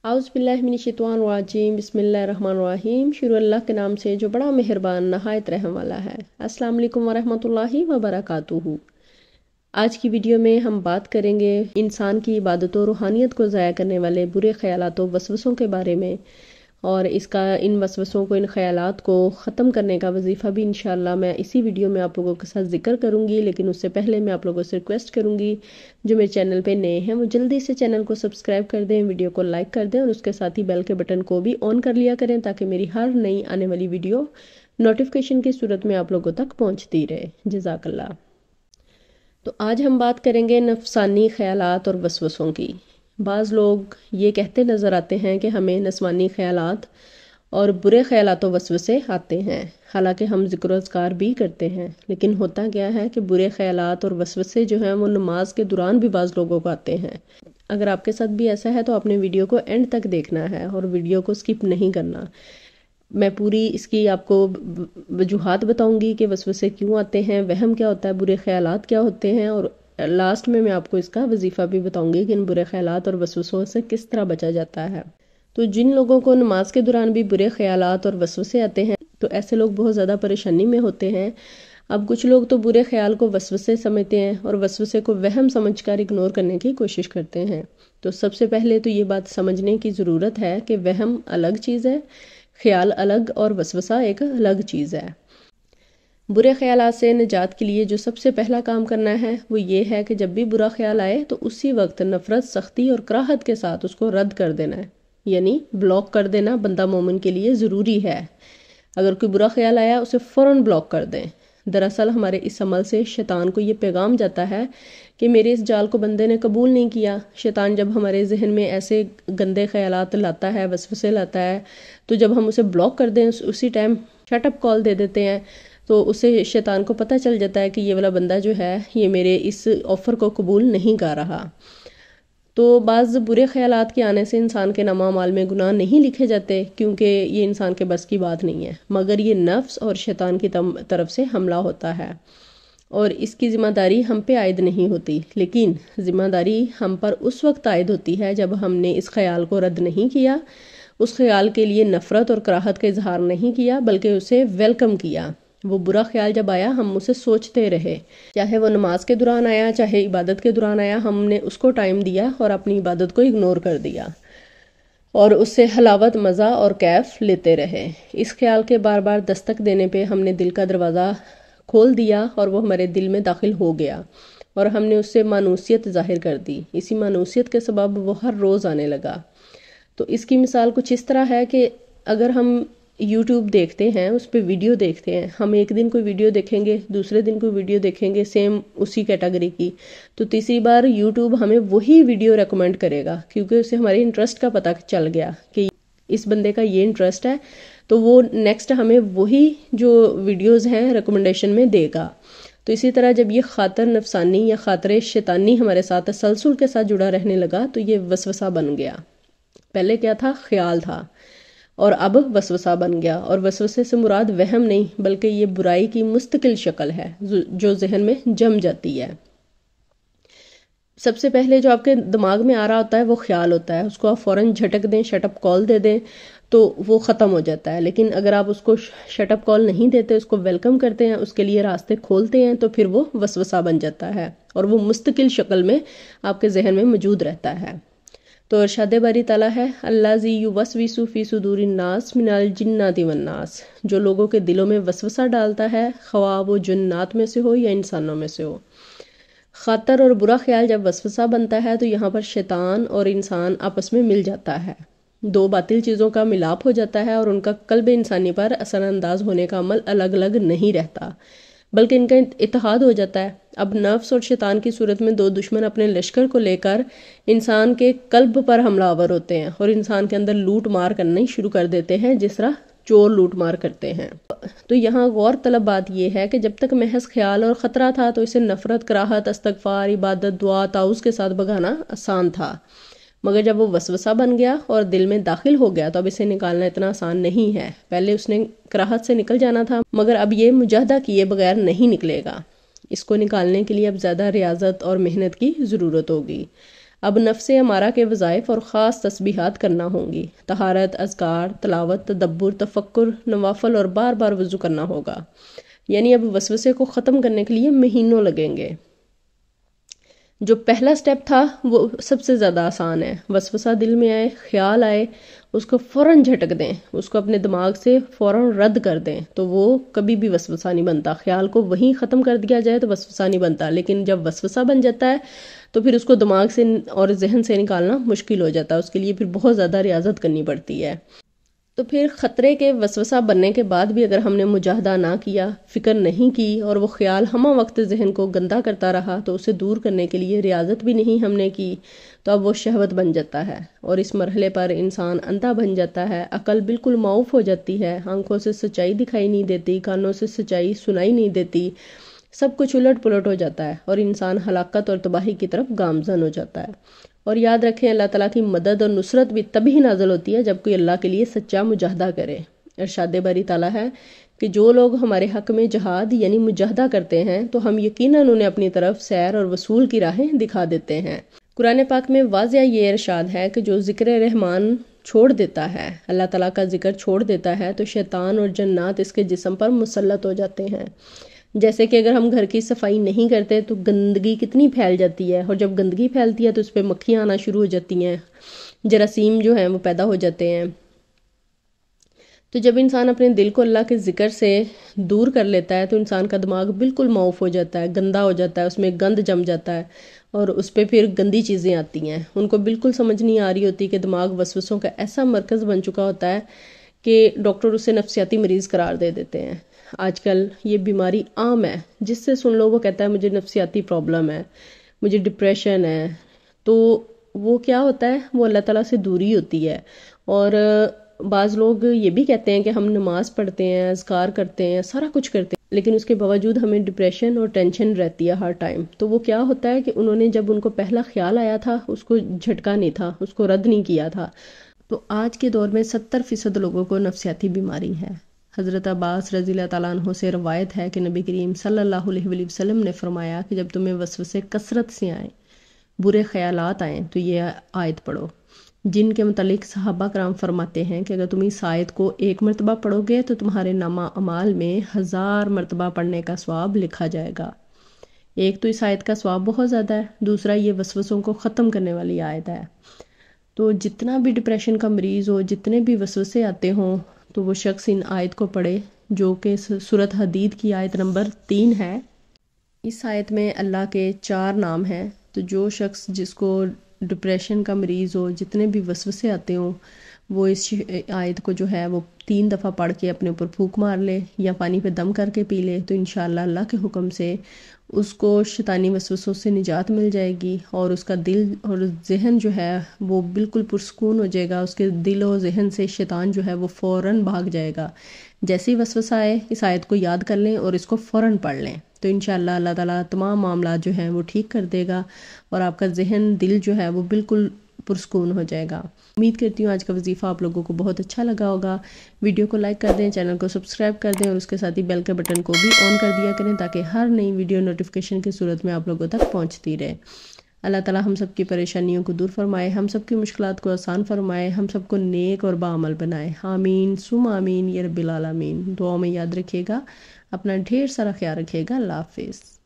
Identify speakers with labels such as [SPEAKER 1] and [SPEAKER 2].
[SPEAKER 1] आउज़ बिल्लाहि मिनश्शैतानिर्रजीम बिस्मिल्लाहिर्रहमानिर्रहीम। शुरू अल्लाह के नाम से जो बड़ा मेहरबान नहायत रहम वाला है। अस्सलाम वालेकुम वरहमतुल्लाहि वबरकातुहू। आज की वीडियो में हम बात करेंगे इंसान की इबादत और रूहानियत को ज़ाया करने वाले बुरे ख्यालात और वसवसों के बारे में, और इसका इन वसवसों को, इन ख्यालात को ख़त्म करने का वजीफ़ा भी इंशाअल्लाह मैं इसी वीडियो में आप लोगों के साथ जिक्र करूंगी। लेकिन उससे पहले मैं आप लोगों से रिक्वेस्ट करूंगी, जो मेरे चैनल पे नए हैं वो जल्दी से चैनल को सब्सक्राइब कर दें, वीडियो को लाइक कर दें और उसके साथ ही बेल के बटन को भी ऑन कर लिया करें, ताकि मेरी हर नई आने वाली वीडियो नोटिफिकेशन की सूरत में आप लोगों तक पहुँचती रहे। जज़ाकल्लाह। तो आज हम बात करेंगे नफसानी ख्यालात और वसवसों की। बाज़ लोग ये कहते नज़र आते हैं कि हमें नस्वानी ख्यालात और बुरे ख्यालात और वसवसे आते हैं, हालांकि हम ज़िक्र अज़कार भी करते हैं। लेकिन होता क्या है कि बुरे ख्यालात और वसवसे जो हैं वो नमाज के दौरान भी बाज़ लोगों को आते हैं। अगर आपके साथ भी ऐसा है तो आपने वीडियो को एंड तक देखना है और वीडियो को स्किप नहीं करना। मैं पूरी इसकी आपको वजूहात बताऊंगी कि वसवसे क्यों आते हैं, वहम क्या होता है, बुरे ख्यालात क्या होते हैं, और लास्ट में मैं आपको इसका वजीफ़ा भी बताऊंगी कि इन बुरे ख्यालात और वसवसों से किस तरह बचा जाता है। तो जिन लोगों को नमाज के दौरान भी बुरे ख्यालात और वसवसे आते हैं तो ऐसे लोग बहुत ज़्यादा परेशानी में होते हैं। अब कुछ लोग तो बुरे ख्याल को वसवसे समझते हैं और वसवसे को वहम समझकर इग्नोर करने की कोशिश करते हैं। तो सबसे पहले तो ये बात समझने की ज़रूरत है कि वहम अलग चीज़ है, ख्याल अलग, और वसवसा एक अलग चीज़ है। बुरे ख्यालात से निजात के लिए जो सबसे पहला काम करना है वो ये है कि जब भी बुरा ख्याल आए तो उसी वक्त नफ़रत, सख्ती और कराहत के साथ उसको रद्द कर देना है, यानी ब्लॉक कर देना बंदा मोमिन के लिए ज़रूरी है। अगर कोई बुरा ख्याल आया उसे फ़ौरन ब्लॉक कर दें। दरअसल हमारे इस अमल से शैतान को ये पैगाम जाता है कि मेरे इस जाल को बंदे ने कबूल नहीं किया। शैतान जब हमारे जहन में ऐसे गंदे ख्यालात लाता है, वसवसे लाता है, तो जब हम उसे ब्लॉक कर दें, उसी टाइम शटअप कॉल दे देते हैं, तो उसे शैतान को पता चल जाता है कि ये वाला बंदा जो है ये मेरे इस ऑफ़र को कबूल नहीं कर रहा। तो बाज़ बुरे ख्यालात के आने से इंसान के नमा माल में गुनाह नहीं लिखे जाते, क्योंकि ये इंसान के बस की बात नहीं है, मगर ये नफ्स और शैतान की तरफ से हमला होता है और इसकी ज़िम्मेदारी हम पे आयद नहीं होती। लेकिन ज़िम्मेदारी हम पर उस वक्त आयद होती है जब हमने इस ख्याल को रद्द नहीं किया, उस ख्याल के लिए नफ़रत और कराहत का इजहार नहीं किया, बल्कि उसे वेलकम किया। वो बुरा ख्याल जब आया हम उसे सोचते रहे, चाहे वो नमाज के दौरान आया, चाहे इबादत के दौरान आया, हमने उसको टाइम दिया और अपनी इबादत को इग्नोर कर दिया और उससे हलावत, मज़ा और कैफ लेते रहे। इस ख्याल के बार बार दस्तक देने पे हमने दिल का दरवाज़ा खोल दिया और वो हमारे दिल में दाखिल हो गया और हमने उससे मानूसियत ज़ाहिर कर दी। इसी मानूसियत के सबब वो हर रोज़ आने लगा। तो इसकी मिसाल कुछ इस तरह है कि अगर हम यूट्यूब देखते हैं, उस पर वीडियो देखते हैं, हम एक दिन कोई वीडियो देखेंगे, दूसरे दिन कोई वीडियो देखेंगे सेम उसी कैटेगरी की, तो तीसरी बार यूट्यूब हमें वही वीडियो रेकमेंड करेगा, क्योंकि उसे हमारे इंटरेस्ट का पता चल गया कि इस बंदे का ये इंटरेस्ट है, तो वो नेक्स्ट हमें वही जो वीडियोज़ हैं रिकमेंडेशन में देगा। तो इसी तरह जब ये खातर नफसानी या खातर शैतानी हमारे साथ तसलसल के साथ जुड़ा रहने लगा तो ये वसवसा बन गया। पहले क्या था? ख्याल था, और अब वसवसा बन गया। और वसवसे से मुराद वहम नहीं, बल्कि ये बुराई की मुस्तकिल शक्ल है जो जहन में जम जाती है। सबसे पहले जो आपके दिमाग में आ रहा होता है वो ख्याल होता है, उसको आप फ़ौरन झटक दें, शटअप कॉल दे दें तो वो ख़त्म हो जाता है। लेकिन अगर आप उसको शटअप कॉल नहीं देते, उसको वेलकम करते हैं, उसके लिए रास्ते खोलते हैं, तो फिर वो वसवसा बन जाता है और वो मुस्तकिल शक्ल में आपके जहन में मौजूद रहता है। तो इरशाद बारी ताला है, अल्लाज़ी युवस्विसु फी सुदूरिन नास मिनल जिन्नाति वन नास, जो लोगों के दिलों में वसवसा डालता है, ख्वाह वो जिन्नात में से हो या इंसानों में से हो। खातर और बुरा ख्याल जब वसवसा बनता है तो यहाँ पर शैतान और इंसान आपस में मिल जाता है, दो बातिल चीज़ों का मिलाप हो जाता है और उनका कल्ब इंसानी पर असरअंदाज होने का अमल अलग अलग नहीं रहता, बल्कि इनका इत्तेहाद हो जाता है। अब नफ्स और शैतान की सूरत में दो दुश्मन अपने लश्कर को लेकर इंसान के कल्ब पर हमलावर होते हैं और इंसान के अंदर लूट मार करना ही शुरू कर देते हैं, जिस तरह चोर लूट मार करते हैं। तो यहाँ गौर तलब बात यह है कि जब तक महज ख्याल और ख़तरा था तो इसे नफ़रत, कराहत, इस्तग़फ़ार, इबादत, दुआ, ताउज़ के साथ भगाना आसान था, मगर जब वो वसवसा बन गया और दिल में दाखिल हो गया तो अब इसे निकालना इतना आसान नहीं है। पहले उसने कराहत से निकल जाना था, मगर अब ये मुजाहदा किए बगैर नहीं निकलेगा। इसको निकालने के लिए अब ज़्यादा रियाजत और मेहनत की ज़रूरत होगी। اب نفس ہمارا کے وظائف اور خاص تسبیحات کرنا ہوں گی، طہارت، اذکار، تلاوت، تدبر، تفکر، نوافل اور بار بار وضو کرنا ہوگا۔ یعنی اب وسوسے کو ختم کرنے کے لیے مہینوں لگیں گے۔ جو پہلا سٹیپ تھا وہ سب سے زیادہ آسان ہے۔ وسوسہ دل میں آئے، خیال آئے، اس کو فوراً جھٹک دیں، اس کو اپنے دماغ سے فوراً رد کر دیں، تو وہ کبھی بھی وسوسہ نہیں بنتا۔ خیال کو وہیں ختم کر دیا جائے تو وسوسہ نہیں بنتا، لیکن جب وسوسہ بن جاتا ہے تو پھر اس کو دماغ سے اور ذہن سے نکالنا مشکل ہو جاتا ہے، اس کے لیے پھر بہت زیادہ ریاضت کرنی پڑتی ہے۔ تو پھر خطرے کے وسوسہ بننے کے بعد بھی اگر ہم نے مجاہدہ نہ کیا، فکر نہیں کی، اور وہ خیال ہمہ وقت ذہن کو گندا کرتا رہا، تو اسے دور کرنے کے لیے ریاضت بھی نہیں ہم نے کی، تو اب وہ شہوت بن جاتا ہے، اور اس مرحلے پر انسان اندھا بن جاتا ہے، عقل بالکل معوف ہو جاتی ہے، آنکھوں سے سچائی دکھائی نہیں دیتی، کانوں سے سچائی سنائی نہیں دیتی، سب کچھ الٹ پلٹ ہو جاتا ہے، اور انسان ہلاکت اور تباہی کی طرف گامزن ہو جاتا ہے۔ اور یاد رکھیں، اللہ تعالیٰ کی مدد اور نصرت بھی تبھی نازل ہوتی ہے جب کوئی اللہ کے لیے سچا مجاہدہ کرے۔ ارشاد باری تعالیٰ ہے کہ جو لوگ ہمارے حق میں جہاد یعنی مجاہدہ کرتے ہیں تو ہم یقیناً انہیں اپنی طرف سیر اور وصول کی راہیں دکھا دیتے ہیں۔ قرآن پاک میں واضح یہ ارشاد ہے کہ جو ذکر رحمان چھوڑ دیتا ہے، اللہ تعالیٰ کا ذکر چھوڑ دیتا ہے، تو شیطان اور جنات اس کے جسم پر مسلط ہو جاتے ہیں۔ جیسے کہ اگر ہم گھر کی صفائی نہیں کرتے تو گندگی کتنی پھیل جاتی ہے، اور جب گندگی پھیلتی ہے تو اس پہ مکھیاں آنا شروع ہو جاتی ہیں، جراثیم جو ہیں وہ پیدا ہو جاتے ہیں۔ تو جب انسان اپنے دل کو اللہ کے ذکر سے دور کر لیتا ہے تو انسان کا دماغ بالکل معوف ہو جاتا ہے، گندا ہو جاتا ہے، اس میں گند جم جاتا ہے، اور اس پہ پھر گندی چیزیں آتی ہیں۔ ان کو بالکل سمجھ نہیں آ رہی ہوتی کہ دماغ وسوسوں کا ایسا مرکز بن چکا ہوتا ہے کہ ڈاکٹر اسے نفسیاتی مریض قرار دے دیتے ہیں۔ آج کل یہ بیماری عام ہے، جس سے سن لو وہ کہتا ہے مجھے نفسیاتی پرابلم ہے، مجھے ڈپریشن ہے، تو وہ کیا ہوتا ہے، وہ اللہ تعالیٰ سے دوری ہوتی ہے۔ اور بعض لوگ یہ بھی کہتے ہیں کہ ہم نماز پڑھتے ہیں، اذکار کرتے ہیں، سارا کچھ کرتے ہیں، لیکن اس کے باوجود ہمیں ڈپریشن اور ٹینشن رہتی ہے ہر ٹائم۔ تو وہ کیا ہوتا ہے کہ انہوں نے جب ان کو پہلا خیال آیا تھا اس کو جھٹکا نہیں تھا، اس کو رد نہیں کیا تھا۔ تو آج کے دور میں 70% لوگوں کو نفسیاتی بیماری ہے۔ حضرت عباس رضی اللہ تعالیٰ عنہ سے روایت ہے کہ نبی کریم صلی اللہ علیہ وآلہ وسلم نے فرمایا کہ جب تمہیں وسوسے کثرت سے آئیں، برے خیالات آئیں، تو یہ آیت پڑھو، جن کے متعلق صحابہ کرام فرماتے ہیں کہ اگر تم اس آیت کو 1 مرتبہ پڑھو گے تو تمہارے نامہ اعمال میں 1000 مرتبہ پڑھنے کا ثواب لکھا جائے گا۔ ایک تو اس آیت کا ثواب بہت زیادہ ہے، دوسرا یہ وسوسوں کو ختم کرنے والی آیت ہے۔ تو جتنا بھی ڈپریشن کا مریض ہو، جتنے بھی وسوسے آتے ہوں، تو وہ شخص ان آیت کو پڑھے، جو کہ سورۃ حدید کی آیت نمبر 3 ہے۔ اس آیت میں اللہ کے 4 نام ہیں، تو جو شخص جس کو ڈپریشن کا مریض ہو، جتنے بھی وسوسے آتے ہوں، وہ اس آیت کو جو ہے وہ 3 دفعہ پڑھ کے اپنے اوپر پھونک مار لے یا پانی پہ دم کر کے پی لے، تو انشاءاللہ اللہ کے حکم سے اس کو شیطانی وسوسوں سے نجات مل جائے گی، اور اس کا دل اور ذہن جو ہے وہ بالکل پرسکون ہو جائے گا۔ اس کے دل و ذہن سے شیطان جو ہے وہ فوراً بھاگ جائے گا۔ جیسے ہی وسوسہ آئے اس آیت کو یاد کر لیں اور اس کو فوراً پڑھ لیں، تو انشاءاللہ اللہ تعالیٰ تمام معاملات جو ہیں وہ ٹھیک کر دے گا، اور آپ کا ذہن، دل جو ہے وہ بالکل پرسکون ہو جائے گا۔ امید کرتی ہوں آج کا وظیفہ آپ لوگوں کو بہت اچھا لگا ہوگا۔ ویڈیو کو لائک کر دیں، چینل کو سبسکرائب کر دیں، اور اس کے ساتھ ہی بیل کے بٹن کو بھی آن کر دیا کریں تاکہ ہر نئی ویڈیو نوٹیفیکیشن کی صورت میں آپ لوگوں تک پہنچتی رہے۔ اللہ تعالیٰ ہم سب کی پریشانیوں کو دور فرمائے، ہم سب کی مشکلات کو آسان فرمائے، ہم سب کو نیک اور باعمل بنائے۔ آمین ثم آمین یا رب العالمین۔ دعاؤں میں یاد رکھیے گا، اپنا ڈھیر سارا خیال رکھیے گا۔ اللہ حافظ۔